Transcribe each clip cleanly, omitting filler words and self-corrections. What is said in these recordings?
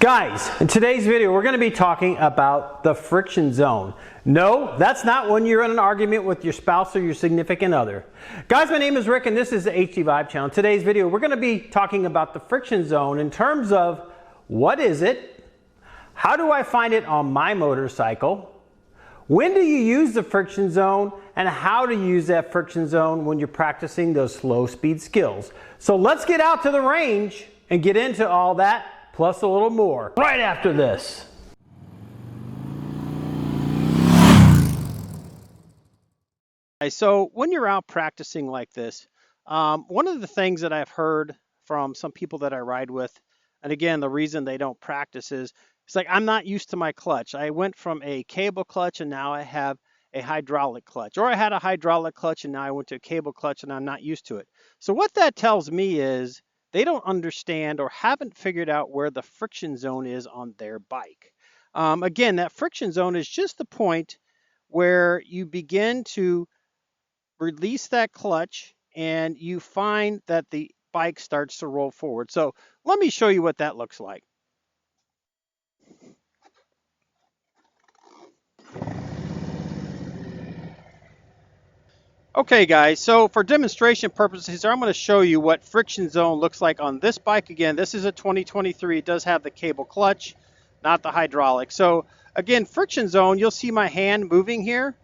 Guys, in today's video, we're going to be talking about the friction zone. No, that's not when you're in an argument with your spouse or your significant other. Guys, my name is Rick and this is the HD Vibe channel. In today's video, we're going to be talking about the friction zone in terms of what is it? How do I find it on my motorcycle? When do you use the friction zone? And how to use that friction zone when you're practicing those slow speed skills. So let's get out to the range and get into all that, plus a little more, right after this. So when you're out practicing like this, one of the things that I've heard from some people that I ride with, and again, the reason they don't practice is, it's like, I'm not used to my clutch. I went from a cable clutch and now I have a hydraulic clutch. Or I had a hydraulic clutch and now I went to a cable clutch and I'm not used to it. So what that tells me is, they don't understand or haven't figured out where the friction zone is on their bike. Again, that friction zone is just the point where you begin to release that clutch and you find that the bike starts to roll forward. So let me show you what that looks like. Okay guys, so for demonstration purposes, I'm going to show you what friction zone looks like on this bike. Again, this is a 2023. It does have the cable clutch, not the hydraulic. So again, friction zone, you'll see my hand moving here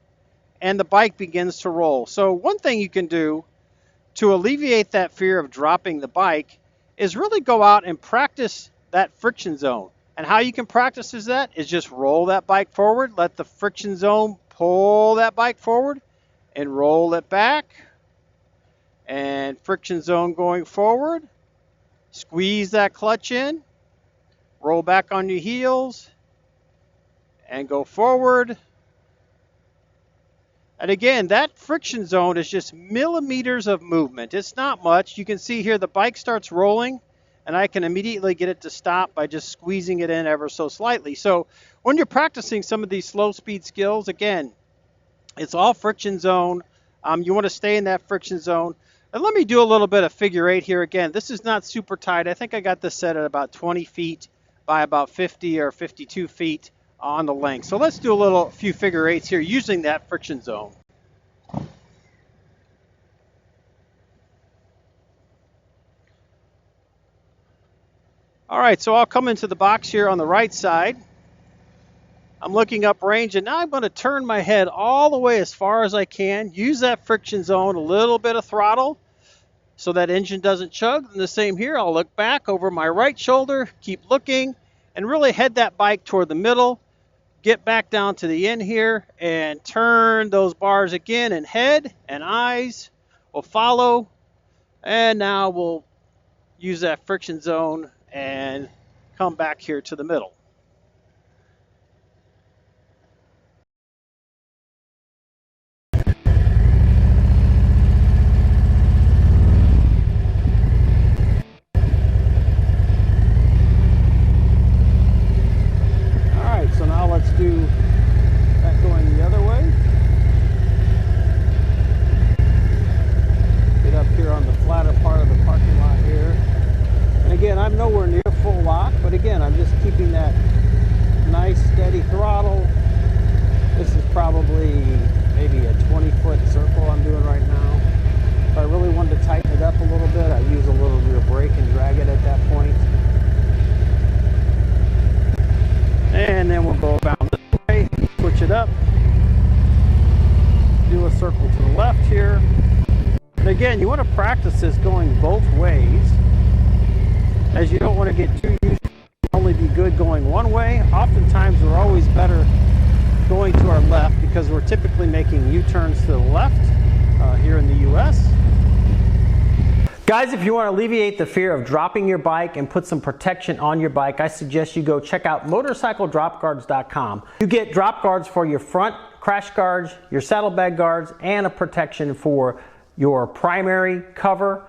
and the bike begins to roll. So one thing you can do to alleviate that fear of dropping the bike is really go out and practice that friction zone. And how you can practice is just roll that bike forward, let the friction zone pull that bike forward, and roll it back, and friction zone going forward, squeeze that clutch in, roll back on your heels, and go forward. And again, that friction zone is just millimeters of movement. It's not much. You can see here the bike starts rolling, and I can immediately get it to stop by just squeezing it in ever so slightly. So when you're practicing some of these slow speed skills, again, it's all friction zone. You want to stay in that friction zone. And let me do a little bit of figure eight here. Again, this is not super tight. I think I got this set at about 20 feet by about 50 or 52 feet on the length. So let's do a few figure eights here using that friction zone. All right, so I'll come into the box here on the right side. I'm looking up range, and now I'm going to turn my head all the way as far as I can. Use that friction zone, a little bit of throttle so that engine doesn't chug. And the same here, I'll look back over my right shoulder, keep looking, and really head that bike toward the middle. Get back down to the end here and turn those bars again, and head and eyes will follow. And now we'll use that friction zone and come back here to the middle. Let's do that going the other way. Get up here on the flatter part of the parking lot here. And again, I'm nowhere near full lock, but again, I'm just keeping that nice steady throttle. This is probably maybe a 20-foot circle I'm doing right now. If I really wanted to tighten it up a little bit, I use a little rear brake and drag it at that point. And then we'll go around this way, switch it up, do a circle to the left here. And again, you want to practice this going both ways, as you don't want to get too used to only be good going one way. Oftentimes we're always better going to our left because we're typically making U-turns to the left here in the US. Guys, if you want to alleviate the fear of dropping your bike and put some protection on your bike, I suggest you go check out motorcycledropguards.com. You get drop guards for your front crash guards, your saddlebag guards, and a protection for your primary cover.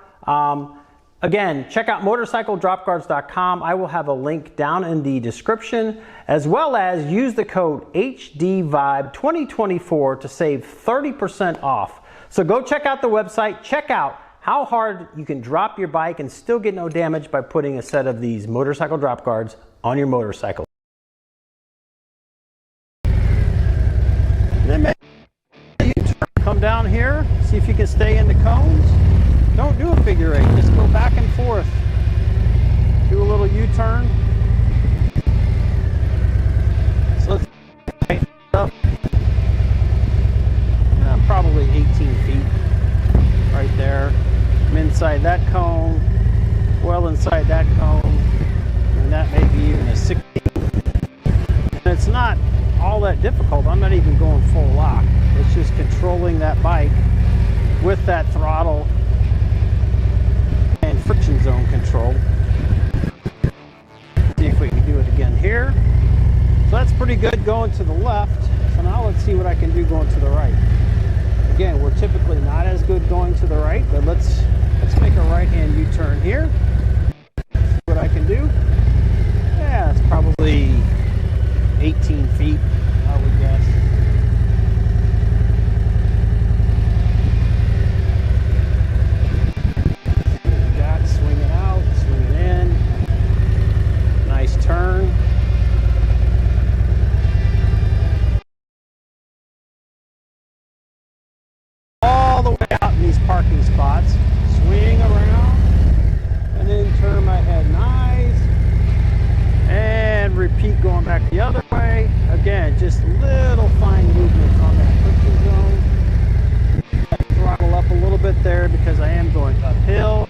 Again, check out motorcycledropguards.com. I will have a link down in the description, as well as use the code HDVIBE2024 to save 30% off. So go check out the website, check out how hard you can drop your bike and still get no damage by putting a set of these motorcycle drop guards on your motorcycle. Then maybe you come down here, see if you can stay in the cones. Don't do a figure eight, just go back and forth. Do a little U-turn. So let's up. Probably 18 feet right there. I'm inside that cone, well inside that cone, and that may be even a 16. And it's not all that difficult. I'm not even going full lock. It's just controlling that bike with that throttle and friction zone control. See if we can do it again here. So that's pretty good going to the left. So now let's see what I can do going to the right. Again, we're typically not as good going to the right, but let's make a right-hand U-turn here. See what I can do. Yeah, it's probably 18 feet, I would guess. Got swinging out, swinging in. Nice turn. All the way out in these parking spots, swing around, and then turn my head nice, and repeat going back the other way. Again, just little fine movements on that friction zone. I throttle up a little bit there because I am going uphill.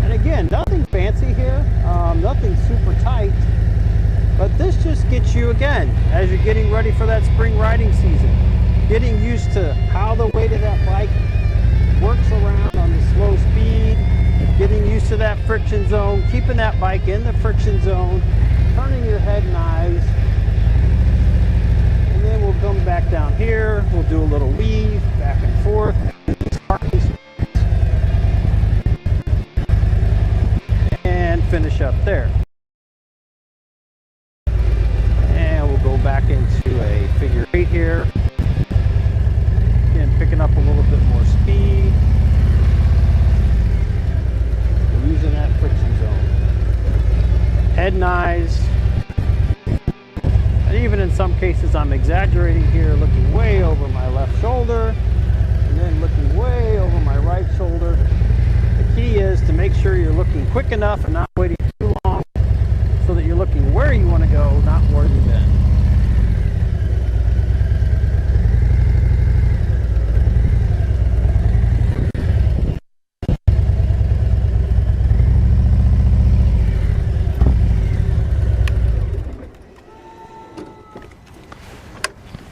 And again, nothing fancy here, nothing super tight. But this just gets you, again, as you're getting ready for that spring riding season, getting used to how the weight of that bike works around on the slow speed, getting used to that friction zone, keeping that bike in the friction zone, turning your head and eyes. And then we'll come back down here, we'll do a little weave, back and forth, and finish up there. Back into a figure eight here. Again, picking up a little bit more speed. We're using that friction zone. Head and eyes. And even in some cases, I'm exaggerating here, looking way over my left shoulder, and then looking way over my right shoulder. The key is to make sure you're looking quick enough and not waiting too long, so that you're looking where you want to go, not where you've been.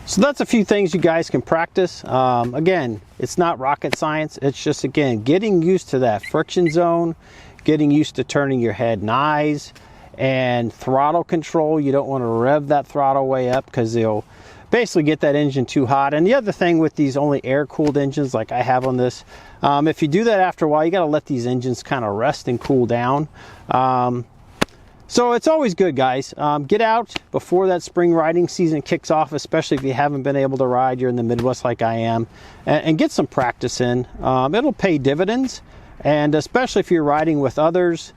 So that's a few things you guys can practice. Again, it's not rocket science. It's just, again, getting used to that friction zone, getting used to turning your head and eyes, and throttle control. You don't want to rev that throttle way up because they'll basically get that engine too hot. And the other thing with these only air-cooled engines like I have on this, if you do that after a while, you got to let these engines kind of rest and cool down. So it's always good, guys. Get out before that spring riding season kicks off, especially if you haven't been able to ride, you're in the Midwest like I am, and get some practice in. It'll pay dividends, and especially if you're riding with others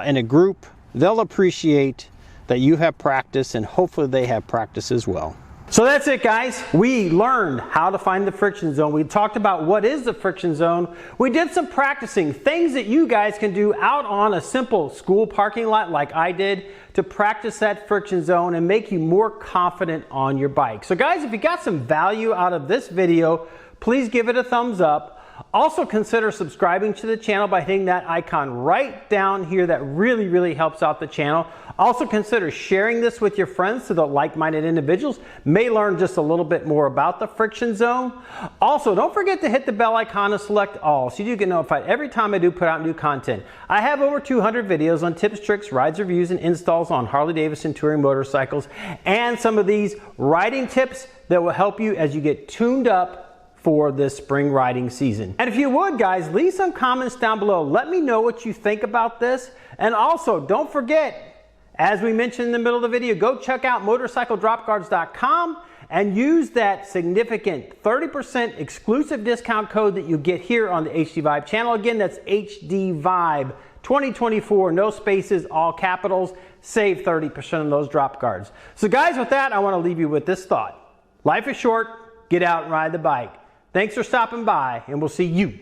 in a group, they'll appreciate that you have practice, and hopefully they have practice as well. So that's it, guys. We learned how to find the friction zone. We talked about what is the friction zone. We did some practicing, things that you guys can do out on a simple school parking lot like I did to practice that friction zone and make you more confident on your bike. So guys, if you got some value out of this video, please give it a thumbs up. Also consider subscribing to the channel by hitting that icon right down here. That really helps out the channel. Also consider sharing this with your friends so that like-minded individuals may learn just a little bit more about the friction zone. Also, don't forget to hit the bell icon and select all so you get notified every time I do put out new content. I have over 200 videos on tips, tricks, rides, reviews, and installs on Harley Davidson touring motorcycles, and some of these riding tips that will help you as you get tuned up for this spring riding season. And if you would, guys, leave some comments down below. Let me know what you think about this. And also, don't forget, as we mentioned in the middle of the video, go check out motorcycledropguards.com and use that significant 30% exclusive discount code that you get here on the HD Vibe channel. Again, that's HD Vibe 2024, no spaces, all capitals. Save 30% on those drop guards. So guys, with that, I want to leave you with this thought. Life is short. Get out and ride the bike. Thanks for stopping by, and we'll see you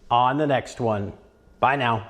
on the next one. Bye now.